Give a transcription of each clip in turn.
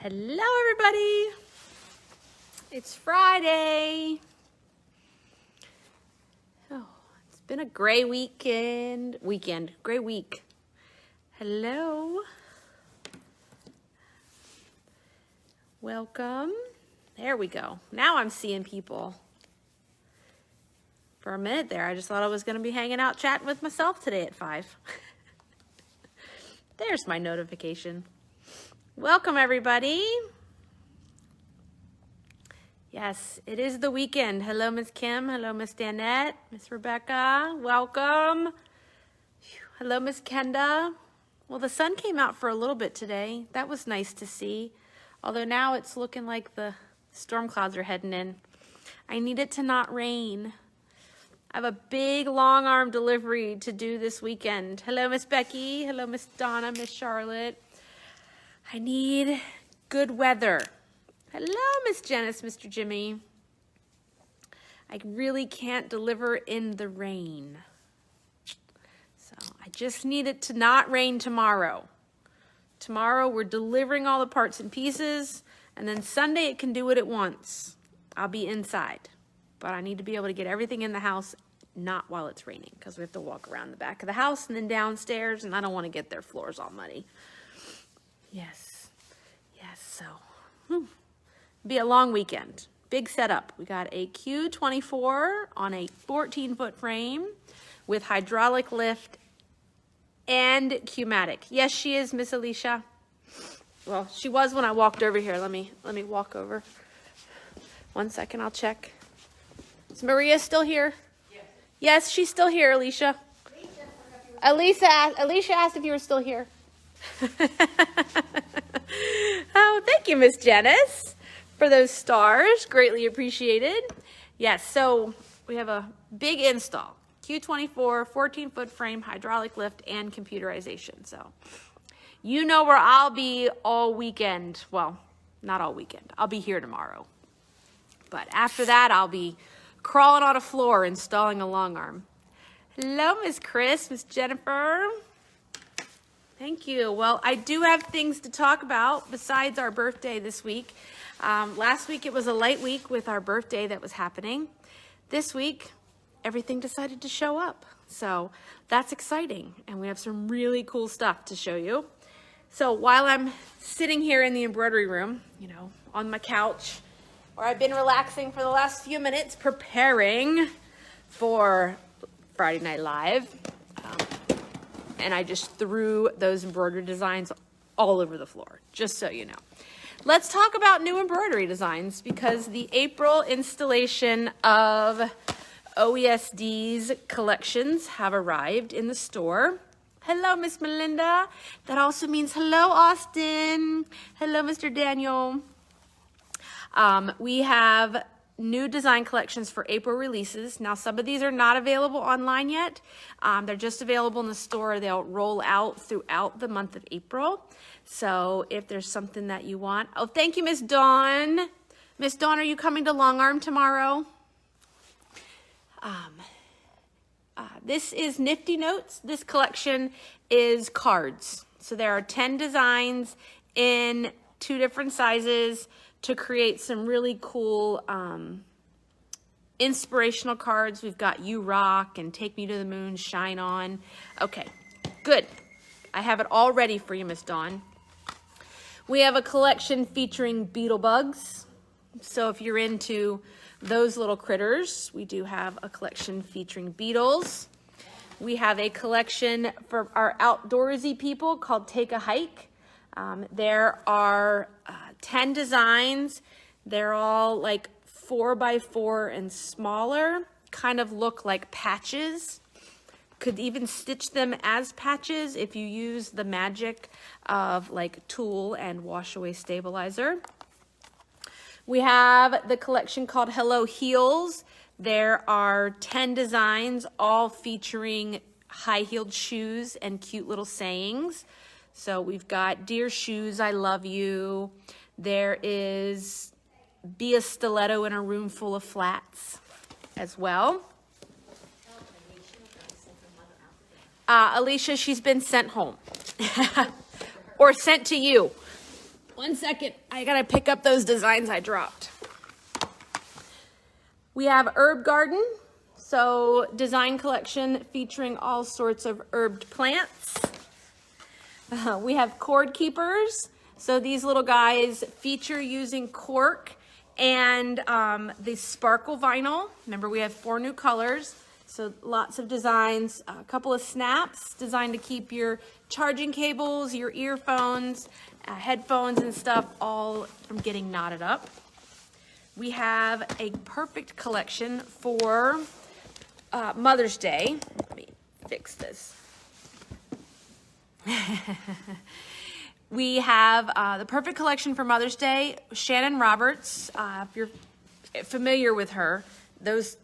Hello, everybody. It's Friday. Oh, it's been a gray gray week. Hello. Welcome. There we go. Now I'm seeing people. For a minute there, I just thought I was going to be hanging out chatting with myself today at 5. There's my notification. Welcome, everybody. Yes, it is the weekend. Hello, Miss Kim. Hello, Miss Danette. Miss Rebecca. Welcome. Hello, Miss Kenda. Well, the sun came out for a little bit today. That was nice to see. Although now it's looking like the storm clouds are heading in. I need it to not rain. I have a big long arm delivery to do this weekend. Hello, Miss Becky. Hello, Miss Donna, Miss Charlotte. I need good weather. Hello, Miss Janice, Mr. Jimmy. I really can't deliver in the rain. So I just need it to not rain tomorrow. Tomorrow we're delivering all the parts and pieces, and then Sunday it can do what it wants. I'll be inside, but I need to be able to get everything in the house, not while it's raining, because we have to walk around the back of the house and then downstairs, and I don't want to get their floors all muddy. Yes, so be a long weekend. Big setup. We got a Q24 on a 14-foot frame with hydraulic lift and Q-matic. Yes, she is, Miss Alicia. Well, she was when I walked over here. Let me walk over. 1 second, I'll check. Is Maria still here? Yes. Yes, she's still here, Alicia. Alicia asked if you were still here. Oh, thank you, Miss Janice, for those stars. Greatly appreciated. Yes, so we have a big install. Q24, 14-foot frame, hydraulic lift, and computerization. So you know where I'll be all weekend. Well, not all weekend. I'll be here tomorrow. But after that, I'll be crawling on a floor installing a long arm. Hello, Miss Chris, Miss Jennifer. Thank you. Well, I do have things to talk about besides our birthday this week. Last week, it was a light week with our birthday that was happening. This week, everything decided to show up. So that's exciting. And we have some really cool stuff to show you. So while I'm sitting here in the embroidery room, on my couch, where I've been relaxing for the last few minutes, preparing for Friday Night Live, and I just threw those embroidery designs all over the floor, just so you know. Let's talk about new embroidery designs, because the April installation of OESD's collections have arrived in the store. Hello, Miss Melinda. That also means hello, Austin. Hello, Mr. Daniel. We have new design collections for April releases. Now, some of these are not available online yet. They're just available in the store. They'll roll out throughout the month of April. So if there's something that you want. Oh, thank you, Miss Dawn. Miss Dawn, are you coming to Long Arm tomorrow? This is Nifty Notes. This collection is cards. So there are 10 designs in 2 different sizes to create some really cool inspirational cards. We've got You Rock and Take Me to the Moon, Shine On. Okay, good. I have it all ready for you, Miss Dawn. We have a collection featuring beetle bugs. So if you're into those little critters, we do have a collection featuring beetles. We have a collection for our outdoorsy people called Take a Hike. There are 10 designs. They're all like 4x4 and smaller, kind of look like patches. Could even stitch them as patches if you use the magic of like Tulle and Wash Away Stabilizer. We have the collection called Hello Heels. There are 10 designs, all featuring high-heeled shoes and cute little sayings. So we've got Dear Shoes, I Love You. There is Be a Stiletto in a Room Full of Flats as well. Alicia, she's been sent home. Or sent to you. 1 second. I gotta pick up those designs I dropped. We have Herb Garden. So design collection featuring all sorts of herbed plants. We have cord keepers. So these little guys feature using cork and the sparkle vinyl. Remember, we have 4 new colors. So lots of designs, a couple of snaps designed to keep your charging cables, your earphones, headphones and stuff all from getting knotted up. We have a perfect collection for Mother's Day. Let me fix this. We have the perfect collection for Mother's Day. Shannon Roberts, if you're familiar with her, those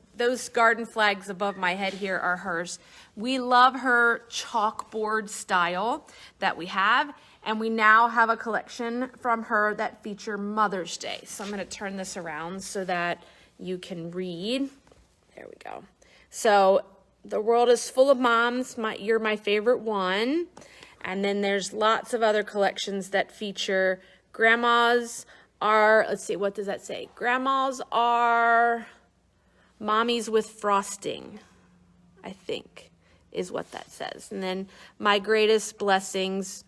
garden flags above my head here are hers. We love her chalkboard style that we have, and we now have a collection from her that feature Mother's Day. So I'm going to turn this around so that you can read. There we go. So the world is full of moms. You're my favorite one. And then there's lots of other collections that feature grandmas are, let's see, what does that say? Grandmas are mommies with frosting, I think is what that says. And then my greatest blessings,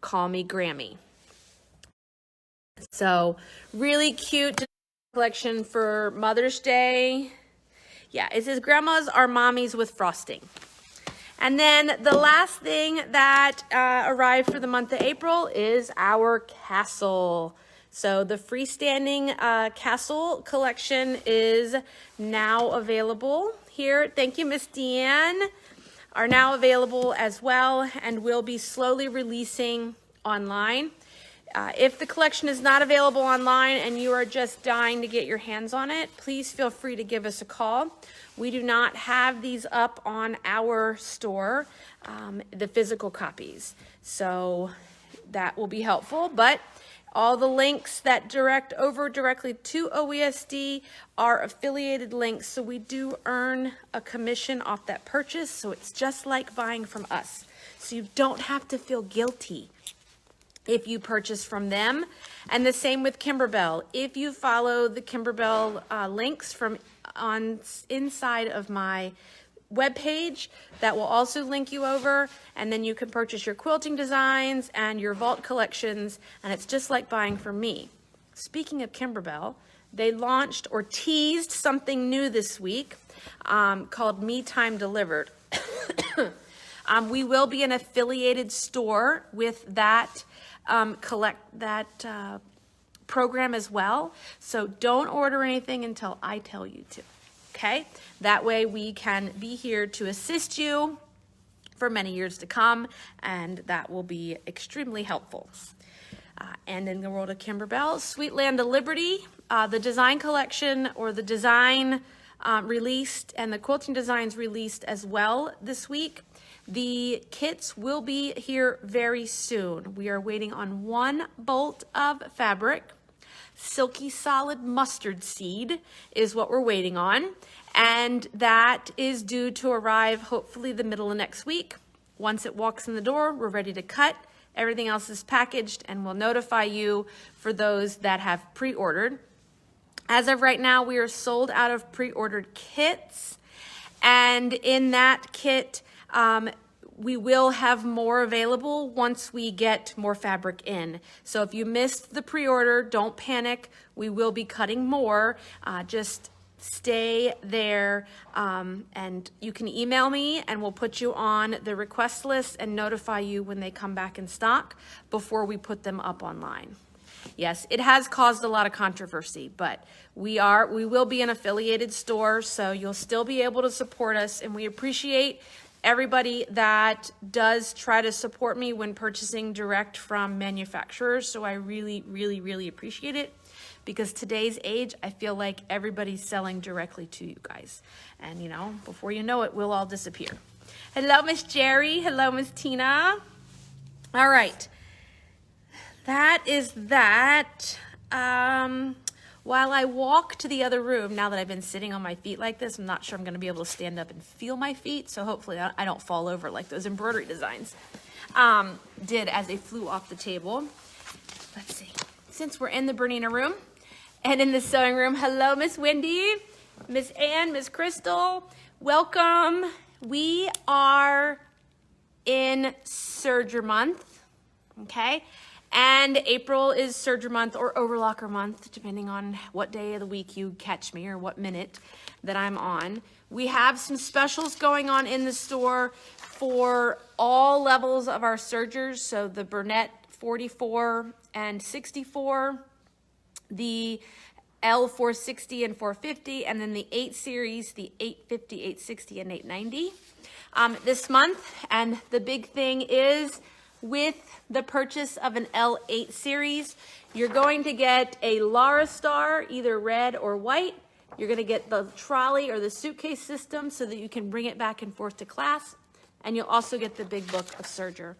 call me Grammy. So really cute collection for Mother's Day. Yeah, it says grandmas are mommies with frosting. And then the last thing that arrived for the month of April is our castle. So the freestanding castle collection is now available here. Thank you, Miss Deanne. Are now available as well and will be slowly releasing online. If the collection is not available online and you are just dying to get your hands on it, please feel free to give us a call. We do not have these up on our store, the physical copies. So that will be helpful, but all the links that direct over directly to OESD are affiliated links, so we do earn a commission off that purchase, so it's just like buying from us. So you don't have to feel guilty if you purchase from them. And the same with Kimberbell. If you follow the Kimberbell links from inside of my webpage, that will also link you over, and then you can purchase your quilting designs and your vault collections, and it's just like buying from me. Speaking of Kimberbell, they launched or teased something new this week called Me Time Delivered. We will be an affiliated store with that program as well. So don't order anything until I tell you to. Okay? That way we can be here to assist you for many years to come, and that will be extremely helpful. And in the world of Kimberbell, Sweet Land of Liberty, the design collection or the design released and the quilting designs released as well this week. The kits will be here very soon. We are waiting on 1 bolt of fabric. Silky solid mustard seed is what we're waiting on, and that is due to arrive hopefully the middle of next week. Once it walks in the door, we're ready to cut. Everything else is packaged, and we'll notify you for those that have pre-ordered. As of right now, we are sold out of pre-ordered kits, and in that kit, we will have more available once we get more fabric in. So if you missed the pre-order, don't panic. We will be cutting more. Just stay there, and you can email me and we'll put you on the request list and notify you when they come back in stock before we put them up online. Yes, it has caused a lot of controversy, but we will be an affiliated store, so you'll still be able to support us, and we appreciate everybody that does try to support me when purchasing direct from manufacturers. So I really, really, really appreciate it, because today's age, I feel like everybody's selling directly to you guys. And you know, before you know it, we'll all disappear. Hello, Miss Jerry. Hello, Miss Tina. All right. That is that. While I walk to the other room, now that I've been sitting on my feet like this, I'm not sure I'm going to be able to stand up and feel my feet, so hopefully I don't fall over like those embroidery designs did as they flew off the table. let's see, since we're in the Bernina room and in the sewing room, hello, Miss Wendy, Miss Ann, Miss Crystal, welcome. We are in Serger month, okay? And April is Serger month or overlocker month, depending on what day of the week you catch me or what minute that I'm on. We have some specials going on in the store for all levels of our sergers. So the Burnett 44 and 64, the L460 and 450, and then the 8 series, the 850, 860, and 890 this month. And the big thing is, with the purchase of an L8 series, you're going to get a Lara Star, either red or white. You're going to get the trolley or the suitcase system so that you can bring it back and forth to class. And you'll also get the big book of Serger.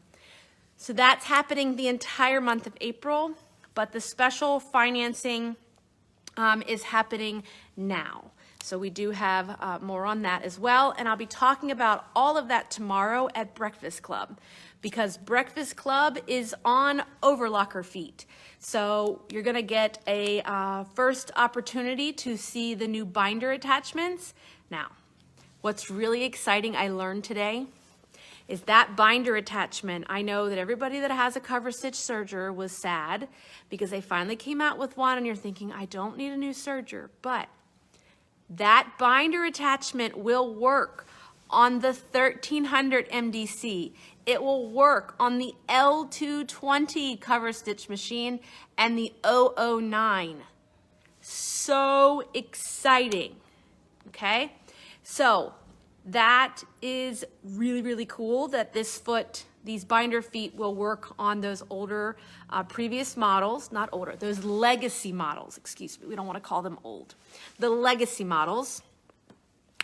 So that's happening the entire month of April, but the special financing is happening now. So we do have more on that as well. And I'll be talking about all of that tomorrow at Breakfast Club, because Breakfast Club is on overlocker feet. So you're gonna get a first opportunity to see the new binder attachments. Now, what's really exciting I learned today is that binder attachment. I know that everybody that has a cover stitch serger was sad because they finally came out with one and you're thinking, I don't need a new serger, but that binder attachment will work on the 1300 MDC. It will work on the L220 cover stitch machine and the 009. So exciting, okay? So that is really, really cool that these binder feet will work on those older, previous models, not older, those legacy models, excuse me, we don't want to call them old. The legacy models,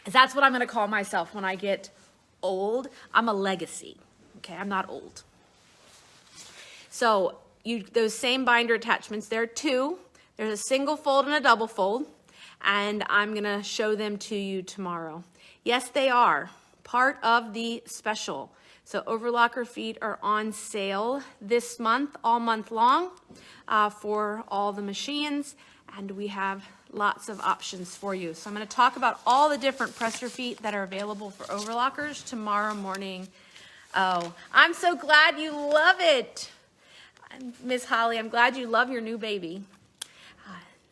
that's what I'm going to call myself when I get old. I'm a legacy, okay? I'm not old. So those same binder attachments, there are two. There's a single fold and a double fold, and I'm going to show them to you tomorrow. Yes, they are part of the special. So overlocker feet are on sale this month, all month long, for all the machines, and we have lots of options for you. So I'm going to talk about all the different presser feet that are available for overlockers tomorrow morning. Oh, I'm so glad you love it. Miss Holly, I'm glad you love your new baby.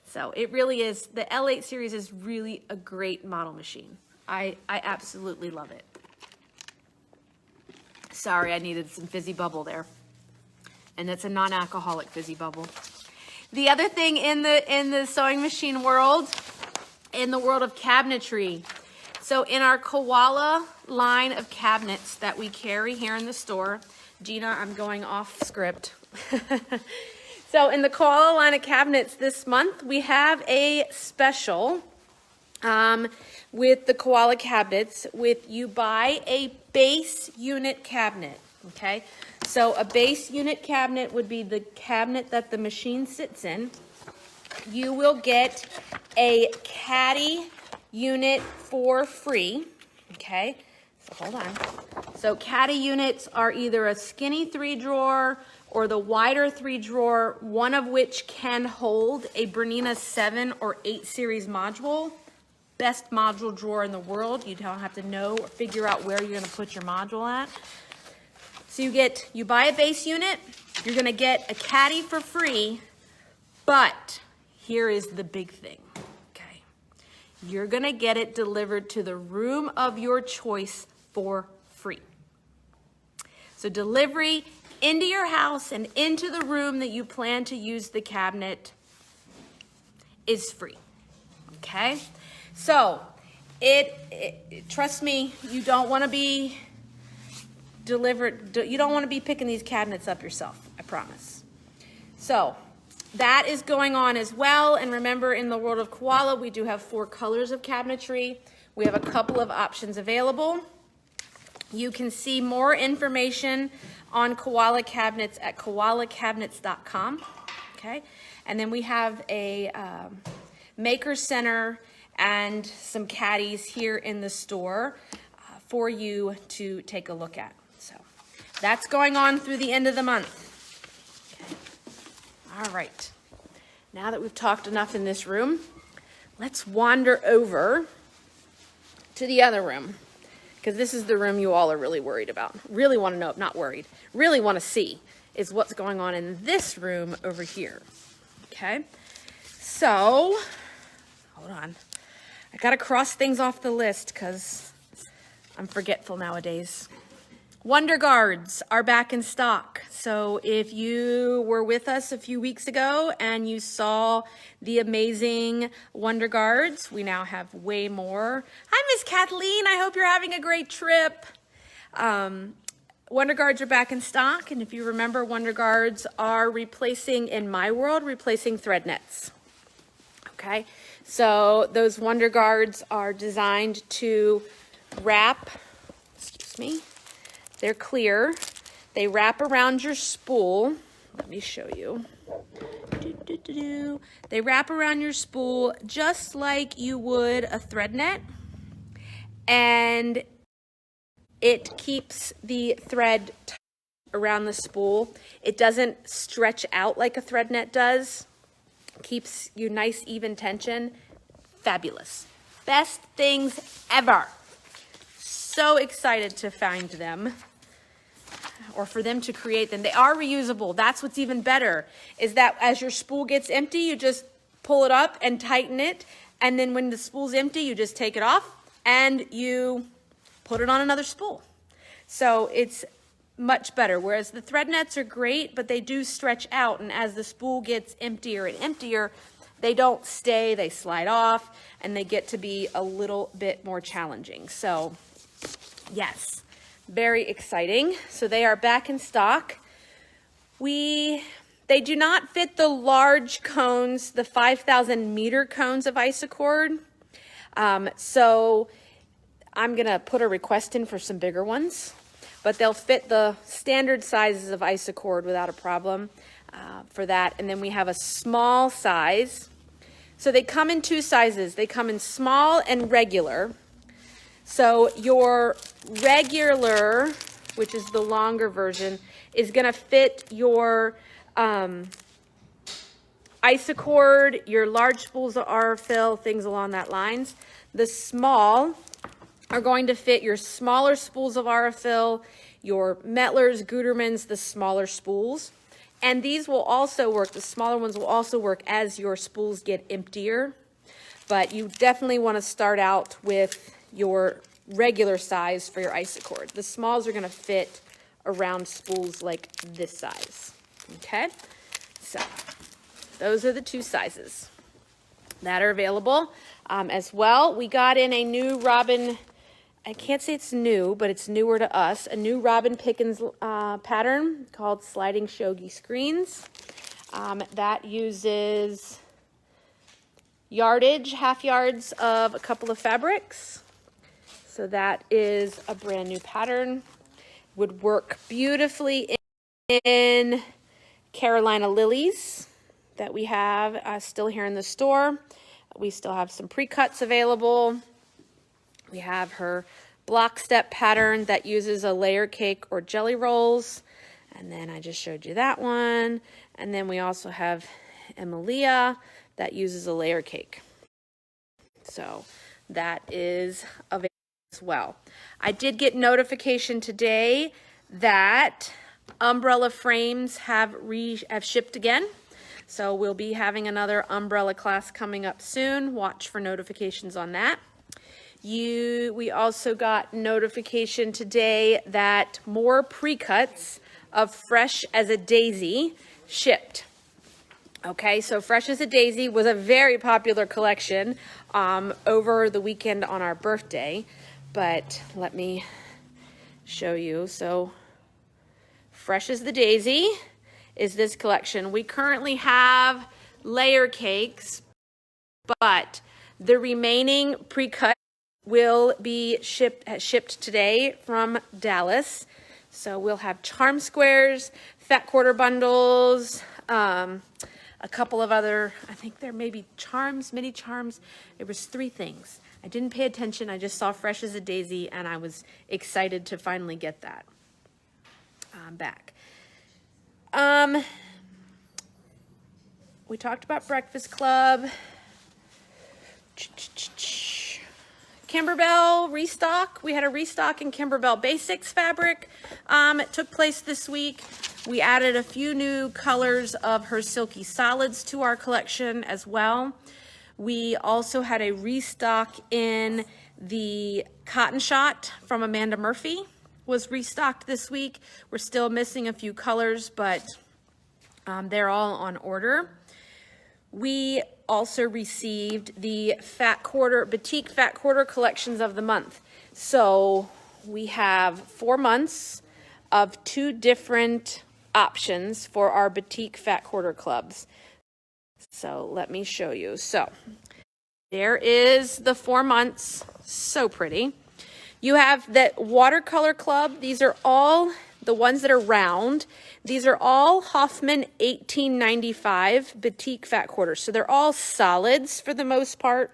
So it really is, the L8 series is really a great model machine. I absolutely love it. Sorry, I needed some fizzy bubble there. And it's a non-alcoholic fizzy bubble. The other thing in the sewing machine world, in the world of cabinetry, so in our Koala line of cabinets that we carry here in the store, Gina, I'm going off script. So in the Koala line of cabinets this month, we have a special with the Koala cabinets you buy a base unit cabinet, okay? So a base unit cabinet would be the cabinet that the machine sits in. You will get a caddy unit for free, okay? So hold on. So caddy units are either a skinny 3-drawer or the wider 3-drawer, one of which can hold a Bernina 7 or 8 series module. Best module drawer in the world. You don't have to know or figure out where you're going to put your module at. So you buy a base unit, you're going to get a caddy for free, but here is the big thing, okay? You're going to get it delivered to the room of your choice for free. So delivery into your house and into the room that you plan to use the cabinet is free, okay? So trust me, you don't want to be you don't want to be picking these cabinets up yourself, I promise. So that is going on as well. And remember, in the world of Koala, we do have 4 colors of cabinetry. We have a couple of options available. You can see more information on Koala cabinets at koalacabinets.com, okay? And then we have a Maker Center and some caddies here in the store for you to take a look at. So that's going on through the end of the month. Okay. All right. Now that we've talked enough in this room, let's wander over to the other room, because this is the room you all are really worried about. Really want to know, not worried, really want to see is what's going on in this room over here. Okay, so hold on. I got to cross things off the list because I'm forgetful nowadays. Wonder Guards are back in stock. So if you were with us a few weeks ago and you saw the amazing Wonder Guards, we now have way more. Hi, Miss Kathleen. I hope you're having a great trip. Wonder Guards are back in stock. And if you remember, Wonder Guards are replacing, in my world, replacing thread nets. Okay, so those Wonder Guards are designed to wrap, excuse me, they're clear. They wrap around your spool. Let me show you. They wrap around your spool just like you would a thread net, and it keeps the thread around the spool. It doesn't stretch out like a thread net does. Keeps you nice, even tension. Fabulous. Best things ever. So excited to find them, or for them to create them. They are reusable. That's what's even better, is that as your spool gets empty, you just pull it up and tighten it. And then when the spool's empty, you just take it off and you put it on another spool. So it's much better. Whereas the thread nets are great, but they do stretch out. And as the spool gets emptier and emptier, they don't stay, they slide off, and they get to be a little bit more challenging. So yes, very exciting. So they are back in stock. They do not fit the large cones, the 5,000 meter cones of Isacord. So I'm gonna put a request in for some bigger ones, but they'll fit the standard sizes of Isacord without a problem for that. And then we have a small size. So they come in two sizes. They come in small and regular. So your regular, which is the longer version, is gonna fit your Isacord, your large spools of Aurifil, things along that lines. The small are going to fit your smaller spools of Aurifil, your Mettlers, Gutermans, the smaller spools. And these will also work, the smaller ones will also work as your spools get emptier. But you definitely want to start out with your regular size for your Isacord. The smalls are going to fit around spools like this size. Okay, so those are the two sizes that are available. As well, we got in a new Robin, I can't say it's new, but it's newer to us, a new Robin Pickens pattern called Sliding Shoji Screens. That uses yardage, half yards of a couple of fabrics. So that is a brand new pattern. Would work beautifully in Carolina Lilies that we have still here in the store. We still have some pre-cuts available. We have her block step pattern that uses a layer cake or jelly rolls. And then I just showed you that one. And then we also have Emilia that uses a layer cake. So that is available as well. I did get notification today that umbrella frames have shipped again. So we'll be having another umbrella class coming up soon. Watch for notifications on that. We also got notification today that more pre-cuts of Fresh as a Daisy shipped. Okay, so Fresh as a Daisy was a very popular collection over the weekend on our birthday, but let me show you. So Fresh as the Daisy is this collection. We currently have layer cakes, but the remaining pre-cut will be shipped today from Dallas. So we'll have charm squares, fat quarter bundles, a couple of other, I think there may be charms, mini charms. There was 3 things. I didn't pay attention. I just saw Fresh as a Daisy and I was excited to finally get that back. we talked about Breakfast Club. Kimberbell restock. We had a restock in Kimberbell Basics fabric. It took place this week. We added a few new colors of her Silky Solids to our collection as well. We also had a restock in the Cotton Shot from Amanda Murphy. Was restocked this week. We're still missing a few colors, but they're all on order. We also received the Batik Fat Quarter collections of the month. So we have 4 months of 2 different options for our Batik Fat Quarter clubs. So let me show you. So there is the 4 months. So pretty. You have that watercolor club. These are all the ones that are round. These are all Hoffman 1895 Batik Fat Quarters. So they're all solids for the most part.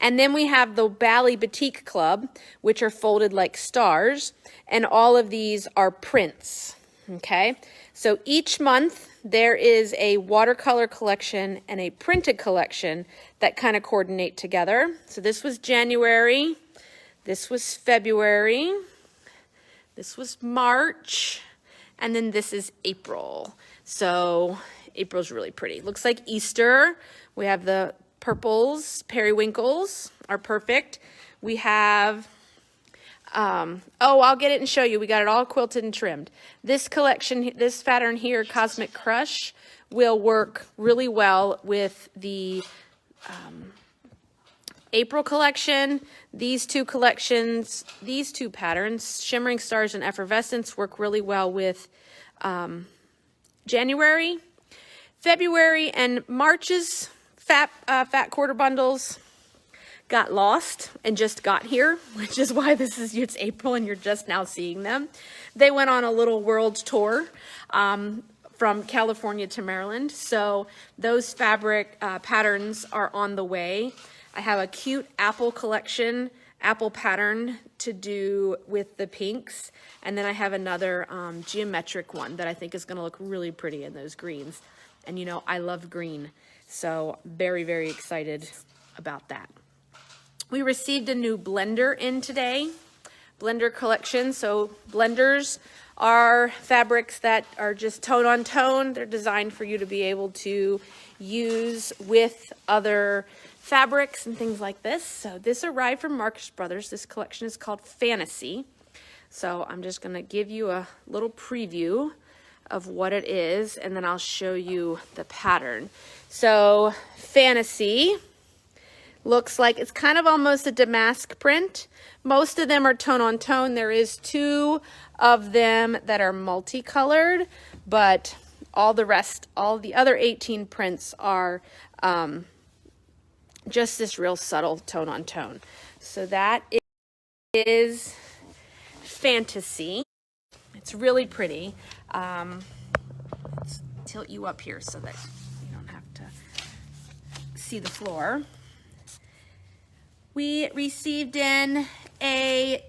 And then we have the Bali Batik Club, which are folded like stars. And all of these are prints. Okay. So each month there is a watercolor collection and a printed collection that kind of coordinate together. So this was January. This was February. This was March. And then this is April. So April's really pretty. Looks like Easter. We have the purples, periwinkles are perfect. We have, I'll get it and show you. We got it all quilted and trimmed. This collection, this pattern here, Cosmic Crush, will work really well with the April collection. These 2 collections, these 2 patterns, Shimmering Stars and Effervescence, work really well with January. February and March's fat quarter bundles got lost and just got here, which is why it's April and you're just now seeing them. They went on a little world tour from California to Maryland. So those fabric patterns are on the way. I have a cute apple collection, apple pattern to do with the pinks. And then I have another geometric one that I think is going to look really pretty in those greens. And you know, I love green. So very, very excited about that. We received a new blender in today, blender collection. So blenders are fabrics that are just tone on tone. They're designed for you to be able to use with other fabrics and things like this. So this arrived from Marcus Brothers. This collection is called Fantasy. So I'm just going to give you a little preview of what it is, and then I'll show you the pattern. So Fantasy looks like it's kind of almost a damask print. Most of them are tone on tone. There is 2 of them that are multicolored, but all the rest, all the other 18 prints are just this real subtle tone on tone. So that is Fantasy. It's really pretty. Let's tilt you up here so that you don't have to see the floor. We received in a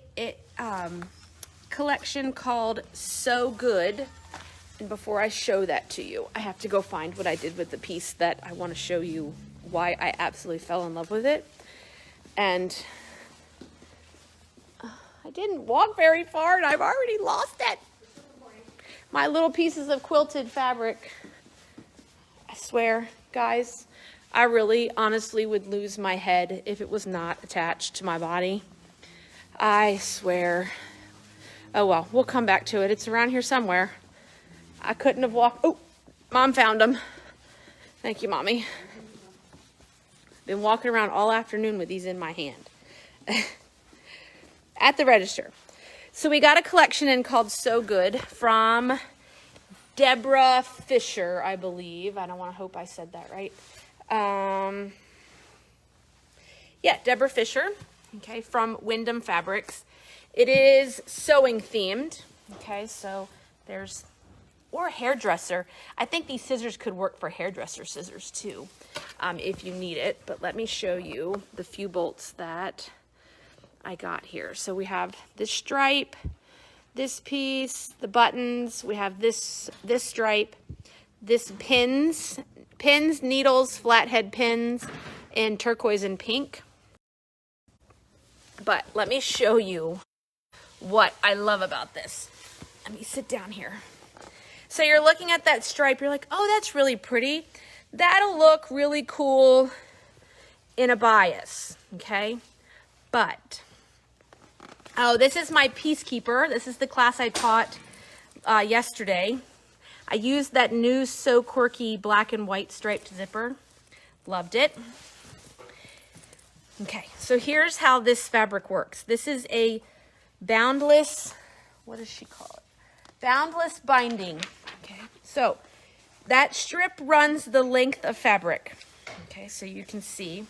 collection called So Good. And before I show that to you, I have to go find what I did with the piece that I want to show you why I absolutely fell in love with it. And I didn't walk very far and I've already lost it. My little pieces of quilted fabric. I swear, guys, I really honestly would lose my head if it was not attached to my body. I swear. Oh well, we'll come back to it. It's around here somewhere. I couldn't have walked. Oh, Mom found them. Thank you, Mommy. Been walking around all afternoon with these in my hand. At the register. So we got a collection in called So Good from Deborah Fisher, I believe. I don't want to hope I said that right. Yeah, Deborah Fisher, okay, from Wyndham Fabrics. It is sewing themed, okay, so there's, or hairdresser. I think these scissors could work for hairdresser scissors too, if you need it. But let me show you the few bolts that I got here. So we have this stripe, this piece, the buttons, we have this stripe, this pins, pins, needles, flathead pins in turquoise and pink. But let me show you what I love about this. Let me sit down here. So you're looking at that stripe, you're like, oh, that's really pretty. That'll look really cool in a bias, okay? But, oh, this is my Peacekeeper. This is the class I taught yesterday. I used that new So Quirky black and white striped zipper. Loved it. Okay, so here's how this fabric works. This is a boundless, what does she call it? Boundless binding. Okay, so that strip runs the length of fabric. Okay, so you can see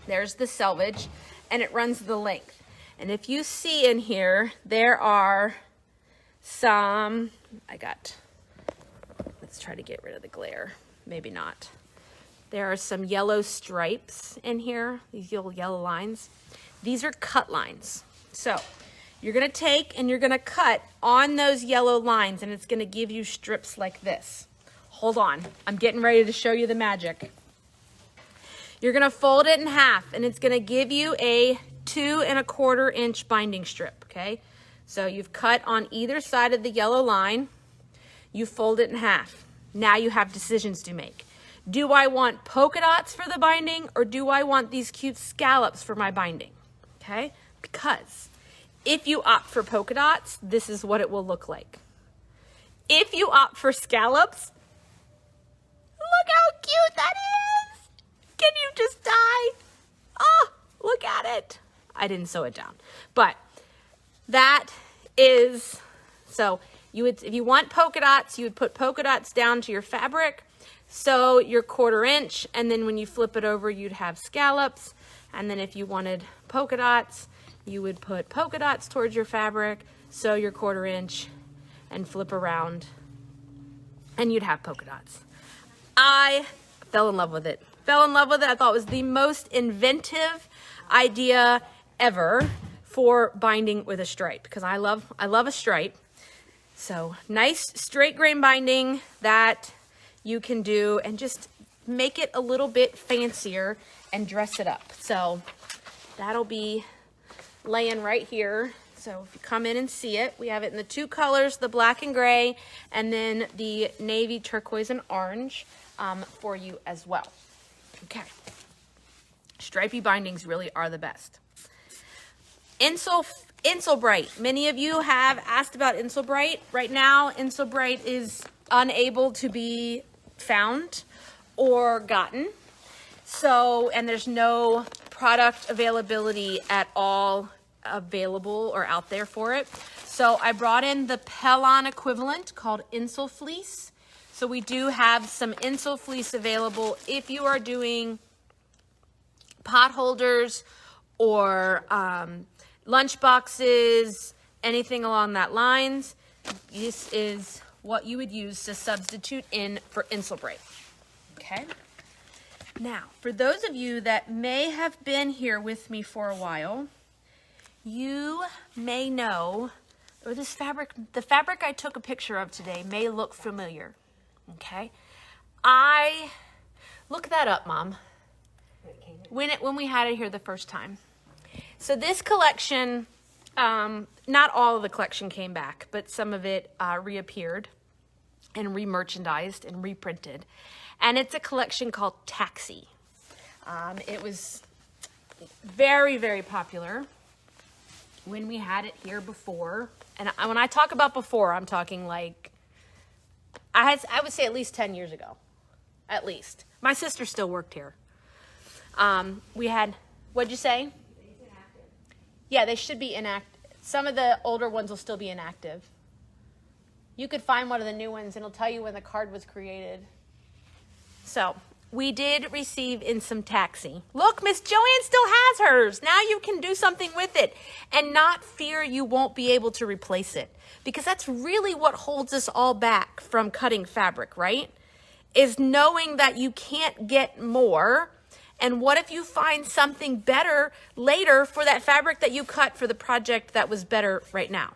there's the selvage and it runs the length. And if you see in here, there are some, let's try to get rid of the glare. Maybe not. There are some yellow stripes in here, these little yellow lines. These are cut lines. So you're gonna take and you're gonna cut on those yellow lines and it's gonna give you strips like this. Hold on, I'm getting ready to show you the magic. You're gonna fold it in half and it's gonna give you a 2 1/4 inch binding strip, okay? So you've cut on either side of the yellow line, you fold it in half. Now you have decisions to make. Do I want polka dots for the binding or do I want these cute scallops for my binding? Okay, because if you opt for polka dots, this is what it will look like. If you opt for scallops, look how cute that is. Can you just die? Oh, look at it. I didn't sew it down, but that is, so you would, if you want polka dots, you would put polka dots down to your fabric. So your 1/4 inch, and then when you flip it over, you'd have scallops. And then if you wanted polka dots, you would put polka dots towards your fabric, sew your 1/4 inch, and flip around, and you'd have polka dots. I fell in love with it. Fell in love with it. I thought it was the most inventive idea ever for binding with a stripe, because I love a stripe. So nice straight grain binding that you can do and just make it a little bit fancier and dress it up. So that'll be laying right here. So if you come in and see it, we have it in the 2 colors, the black and gray, and then the navy, turquoise, and orange for you as well. Okay. Stripey bindings really are the best. Insul Bright. Many of you have asked about Insul Bright. Right now, Insul Bright is unable to be found or gotten. So, and there's no product availability at all available or out there for it. So I brought in the Pellon equivalent called Insul Fleece. So we do have some Insul Fleece available if you are doing pot holders or lunch boxes, anything along that lines. This is what you would use to substitute in for Insul Bright. Okay. Now, for those of you that may have been here with me for a while, you may know, or this fabric, the fabric I took a picture of today may look familiar. Okay. Look that up, Mom. When we had it here the first time. So this collection, not all of the collection came back, but some of it reappeared and re-merchandised and reprinted. And it's a collection called Taxi. It was very, very popular when we had it here before. And when I talk about before, I'm talking like, I would say at least 10 years ago, at least. My sister still worked here. We had, what'd you say? Yeah, they should be inactive. Some of the older ones will still be inactive. You could find one of the new ones and it'll tell you when the card was created. So we did receive in some Taxi. Look, Miss Joanne still has hers. Now you can do something with it and not fear you won't be able to replace it. Because that's really what holds us all back from cutting fabric, right? Is knowing that you can't get more. And what if you find something better later for that fabric that you cut for the project that was better right now?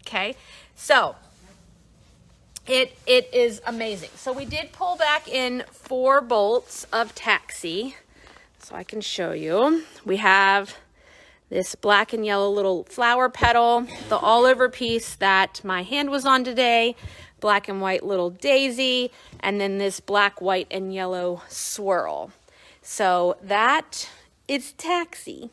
Okay, so It is amazing. So we did pull back in 4 bolts of taxi, so I can show you. We have this black and yellow little flower petal, the all over piece that my hand was on today, black and white little daisy, and then this black, white, and yellow swirl. So that is taxi.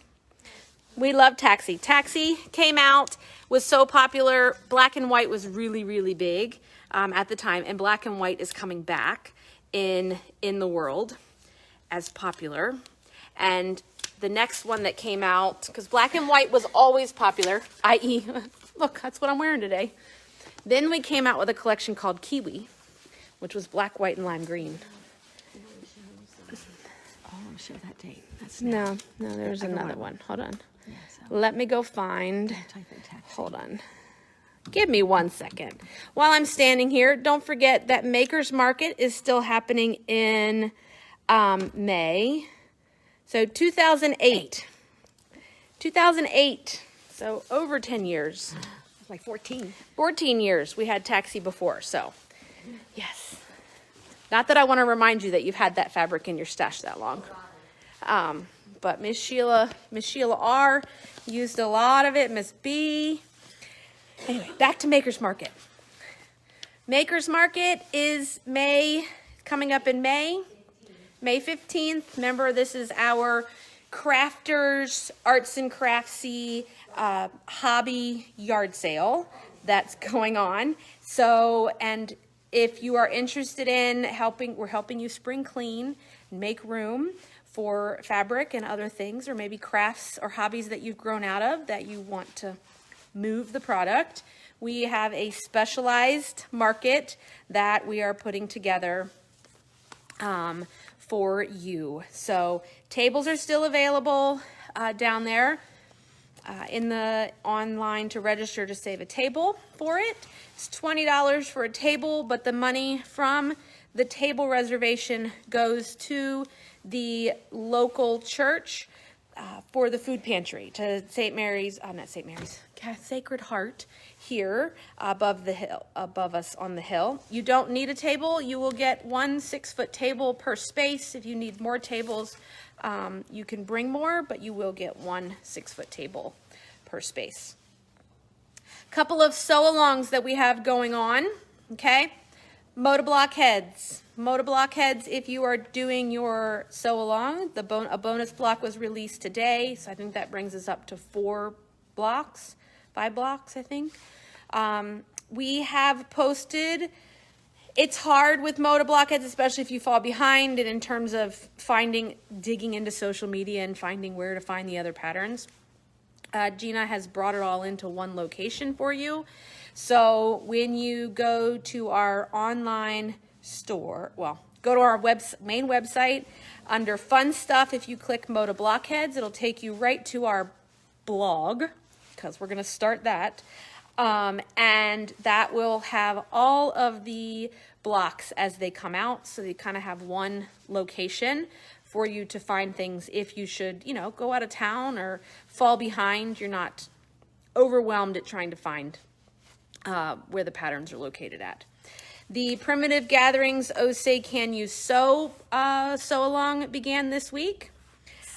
We love taxi. Taxi came out, was so popular. Black and white was really, really big at the time, and black and white is coming back in the world as popular. And the next one that came out, because black and white was always popular, i.e., look, that's what I'm wearing today. Then we came out with a collection called Kiwi, which was black, white, and lime green. Oh, I'm sure that date. That's No, there's another one. Hold on. Let me go find. Hold on. Give me 1 second. While I'm standing here, don't forget that Makers Market is still happening in May. So 2008. 2008. So over 10 years. Like 14. 14 years. We had taxi before, so yes. Not that I want to remind you that you've had that fabric in your stash that long. But Miss Sheila R. used a lot of it. Miss B. Anyway, back to Makers Market. Makers Market is coming up in May 15th. Remember, this is our crafters, arts and craftsy hobby yard sale that's going on. So, and if you are interested in we're helping you spring clean and make room for fabric and other things, or maybe crafts or hobbies that you've grown out of that you want to move the product. We have a specialized market that we are putting together for you. So tables are still available down there in the online to register to save a table for it. It's $20 for a table, but the money from the table reservation goes to the local church for the food pantry, to Sacred Heart here above us on the hill. You don't need a table. You will get 1 6-foot table per space. If you need more tables, you can bring more, but you will get 1 6-foot table per space. Couple of sew-alongs that we have going on, okay? Moda Blockheads. Moda Blockheads, if you are doing your sew-along, a bonus block was released today, so I think that brings us up to 5 blocks, I think. We have posted. It's hard with Moda Blockheads, especially if you fall behind, and in terms of digging into social media and finding where to find the other patterns. Gina has brought it all into one location for you. So when you go to our online store, go to our main website, under fun stuff, if you click Moda Blockheads, it'll take you right to our blog, because we're going to start that. And that will have all of the blocks as they come out, so you kind of have one location for you to find things if you should, go out of town or fall behind. You're not overwhelmed at trying to find where the patterns are located at. The Primitive Gatherings Osei Can You Sew sew-along began this week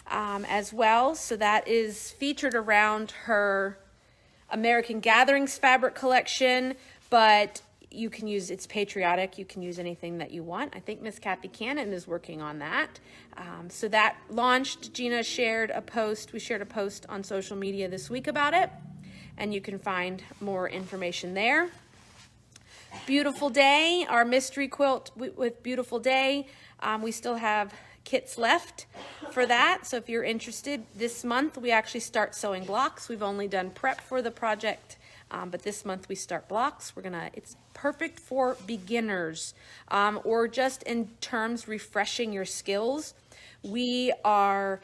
as well. So that is featured around her American Gatherings fabric collection, but you can use, it's patriotic, you can use anything that you want. I think Miss Kathy Cannon is working on that. So that launched. Gina shared a post, we shared a post on social media this week about it, and you can find more information there. Beautiful Day, our mystery quilt with Beautiful Day. We still have kits left for that, so if you're interested, this month we actually start sewing blocks. We've only done prep for the project, but this month we start blocks. It's perfect for beginners or just in terms refreshing your skills. We are,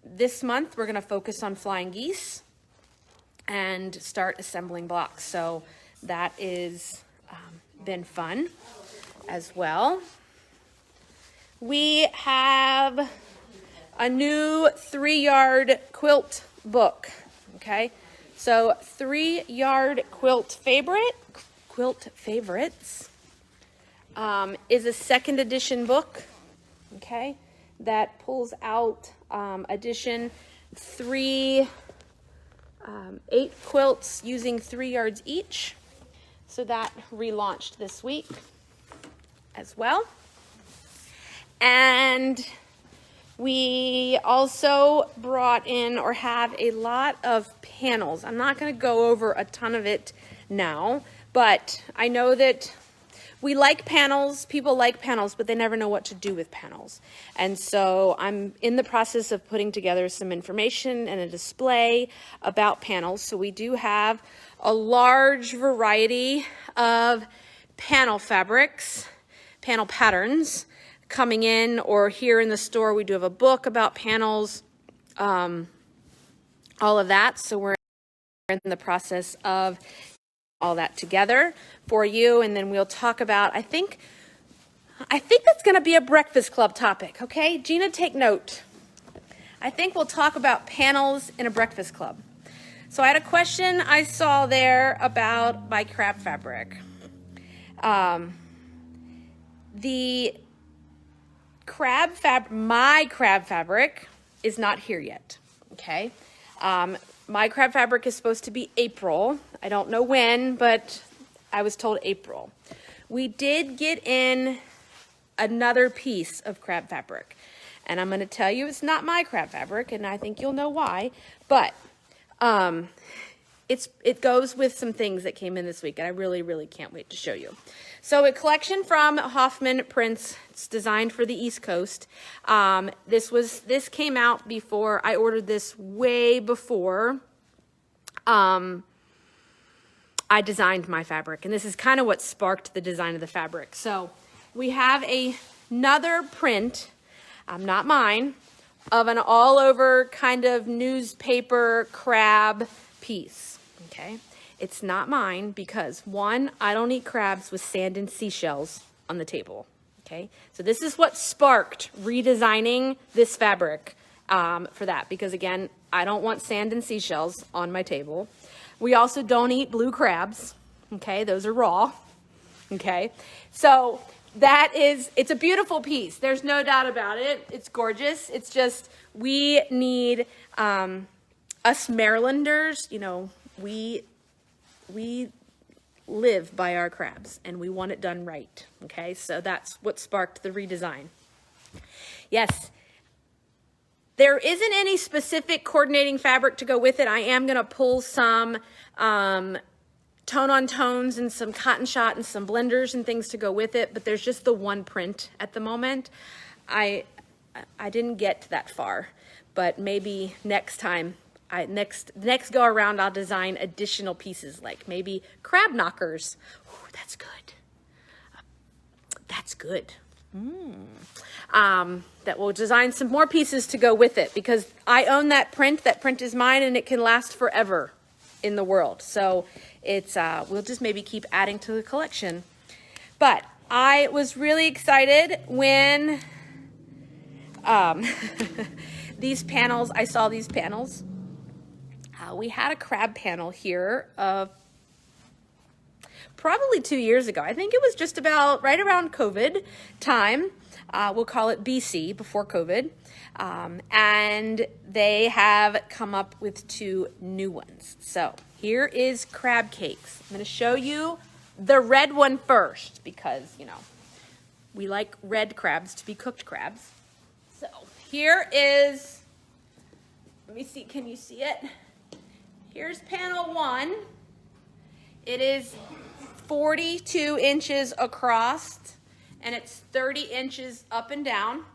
this month we're gonna focus on flying geese and start assembling blocks. So that is been fun as well. We have a new 3-yard quilt book, okay? So 3-yard quilt quilt favorites, is a second edition book, okay, that pulls out edition 8 quilts using 3 yards each. So that relaunched this week as well. And we also brought in or have a lot of panels. I'm not going to go over a ton of it now, but I know that we like panels, people like panels, but they never know what to do with panels. And so I'm in the process of putting together some information and a display about panels. So we do have a large variety of panel fabrics, panel patterns coming in, or here in the store we do have a book about panels, all of that. So we're in the process of all that together for you, and then we'll talk about, I think that's going to be a breakfast club topic, okay? Gina, take note. I think we'll talk about panels in a breakfast club. So I had a question I saw there about my crab fabric. My crab fabric is not here yet, okay? My crab fabric is supposed to be April. I don't know when, but I was told April. We did get in another piece of crab fabric, and I'm going to tell you it's not my crab fabric, and I think you'll know why, but it goes with some things that came in this week, and I really, really can't wait to show you. So a collection from Hoffman prints. It's designed for the East Coast. This came out before, I ordered this way before I designed my fabric, and this is kind of what sparked the design of the fabric. So we have another print, not mine, of an all over kind of newspaper crab piece, okay? It's not mine because, one, I don't eat crabs with sand and seashells on the table, okay? So this is what sparked redesigning this fabric for that, because again, I don't want sand and seashells on my table. We also don't eat blue crabs, okay? Those are raw, okay? So it's a beautiful piece. There's no doubt about it. It's gorgeous. It's just, we need, us Marylanders, you know, we live by our crabs and we want it done right, okay? So that's what sparked the redesign. Yes, there isn't any specific coordinating fabric to go with it. I am gonna pull some tone-on-tones and some cotton shot and some blenders and things to go with it, but there's just the one print at the moment. I didn't get that far, but maybe next time, next go around, I'll design additional pieces, like maybe crab knockers. Ooh, that's good. That's good. That will design some more pieces to go with it, because I own that print. That print is mine, and it can last forever in the world. So it's we'll just maybe keep adding to the collection. But I was really excited when these panels, I saw these panels. We had a crab panel here probably 2 years ago. I think it was just about right around COVID time. We'll call it BC, before COVID. And they have come up with 2 new ones. So here is crab cakes. I'm going to show you the red one first, because, you know, we like red crabs to be cooked crabs. So here is, let me see, can you see it? Here's panel 1. It is 42 inches across, and it's 30 inches up and down. Okay.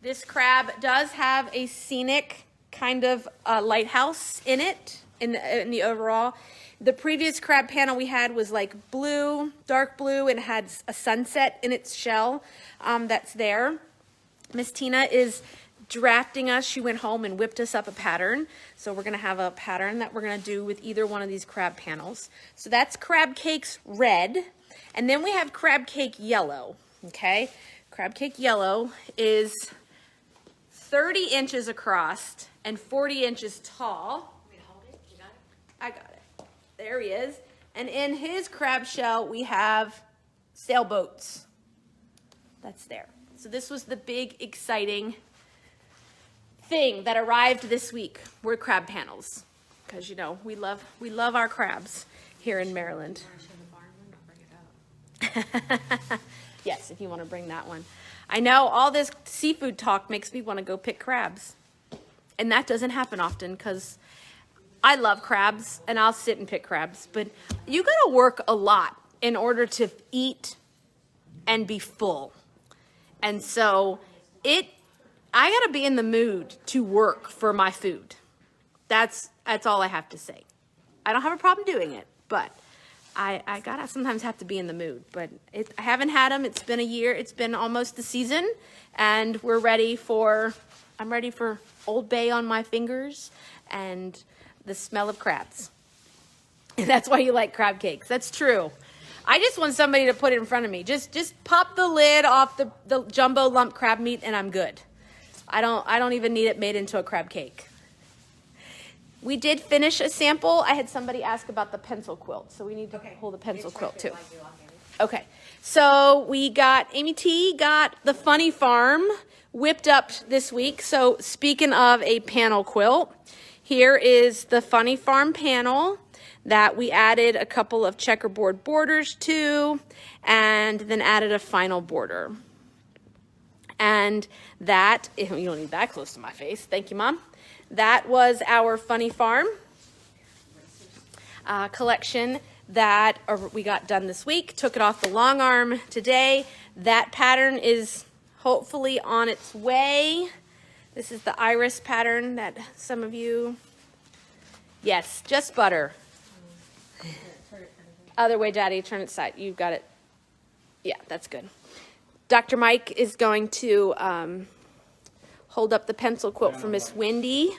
This crab does have a scenic kind of lighthouse in it, in the overall. The previous crab panel we had was like blue, dark blue, and had a sunset in its shell that's there. Miss Tina is drafting us. She went home and whipped us up a pattern. So we're gonna have a pattern that we're gonna do with either one of these crab panels. So that's crab cakes red. And then we have crab cake yellow, okay? Crab cake yellow is 30 inches across and 40 inches tall. I got it. There he is. And in his crab shell, we have sailboats. That's there. So this was the big, exciting thing that arrived this week. Were crab panels. Because, you know, we love our crabs here in Maryland. Yes, if you want to bring that one. I know all this seafood talk makes me want to go pick crabs. And that doesn't happen often because I love crabs and I'll sit and pick crabs. But you got to work a lot in order to eat and be full. And so I got to be in the mood to work for my food. That's all I have to say. I don't have a problem doing it, but I gotta sometimes have to be in the mood. But I haven't had them. It's been a year. It's been almost the season, and I'm ready for Old Bay on my fingers and the smell of crabs. And that's why you like crab cakes. That's true. I just want somebody to put it in front of me. Just pop the lid off the jumbo lump crab meat, and I'm good. I don't even need it made into a crab cake. We did finish a sample. I had somebody ask about the pencil quilt, so we need to pull the pencil quilt too. Okay, so Amy T got the Funny Farm whipped up this week. So speaking of a panel quilt, here is the Funny Farm panel that we added a couple of checkerboard borders to, and then added a final border. And that, you don't need that close to my face. Thank you, Mom. That was our Funny Farm collection that we got done this week. Took it off the long arm today. That pattern is hopefully on its way. This is the iris pattern that some of you, yes, just butter. Other way, Daddy, turn it side. You've got it. Yeah, that's good. Dr. Mike is going to hold up the pencil quilt for Miss Wendy.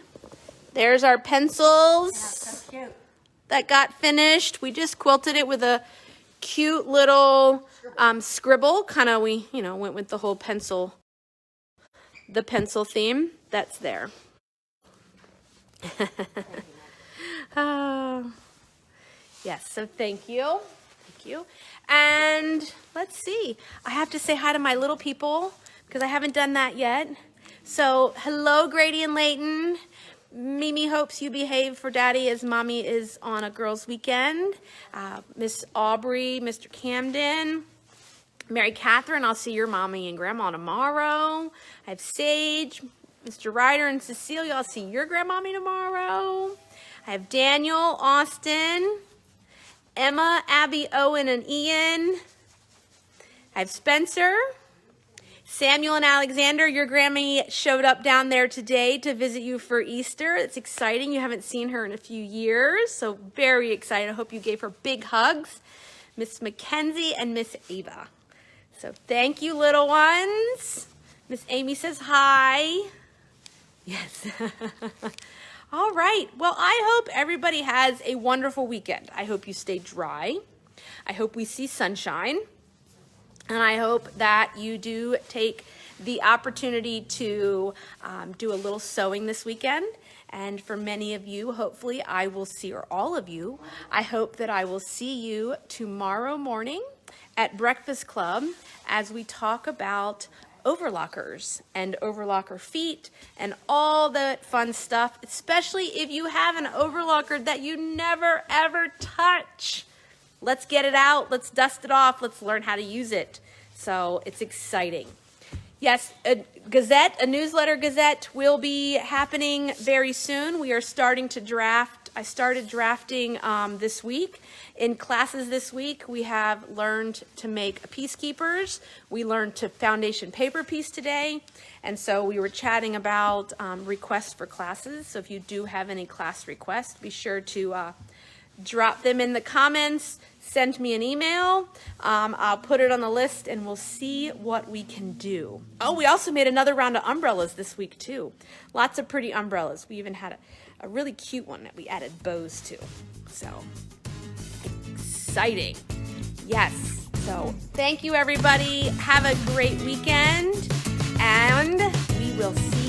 There's our pencils. So cute. That got finished. We just quilted it with a cute little scribble. Kind of, we went with the whole pencil theme. That's there. Oh, yes. So thank you. And let's see. I have to say hi to my little people because I haven't done that yet. So hello, Grady and Layton. Mimi hopes you behave for Daddy as Mommy is on a girls' weekend. Miss Aubrey, Mr. Camden, Mary Catherine, I'll see your Mommy and Grandma tomorrow. I have Sage, Mr. Ryder, and Cecilia, I'll see your Grandmommy tomorrow. I have Daniel, Austin, Emma, Abby, Owen, and Ian. I have Spencer, Samuel, and Alexander. Your Grammy showed up down there today to visit you for Easter. It's exciting. You haven't seen her in a few years, so very excited. I hope you gave her big hugs. Miss Mackenzie and Miss Ava. So thank you, little ones. Miss Amy says hi. Yes. All right. Well, I hope everybody has a wonderful weekend. I hope you stay dry. I hope we see sunshine. And I hope that you do take the opportunity to do a little sewing this weekend. And for many of you, hopefully I will see, or all of you, I hope that I will see you tomorrow morning at Breakfast Club as we talk about overlockers and overlocker feet and all that fun stuff, especially if you have an overlocker that you never ever touch. Let's get it out. Let's dust it off. Let's learn how to use it. So it's exciting. Yes, a newsletter gazette will be happening very soon. We are starting to draft. I started drafting this week. In classes this week, we have learned to make peacekeepers. We learned to foundation paper piece today. And so we were chatting about requests for classes. So if you do have any class requests, be sure to drop them in the comments. Send me an email. I'll put it on the list and we'll see what we can do. Oh, we also made another round of umbrellas this week too. Lots of pretty umbrellas. We even had a really cute one that we added bows to. So exciting. Yes. So thank you, everybody. Have a great weekend and we will see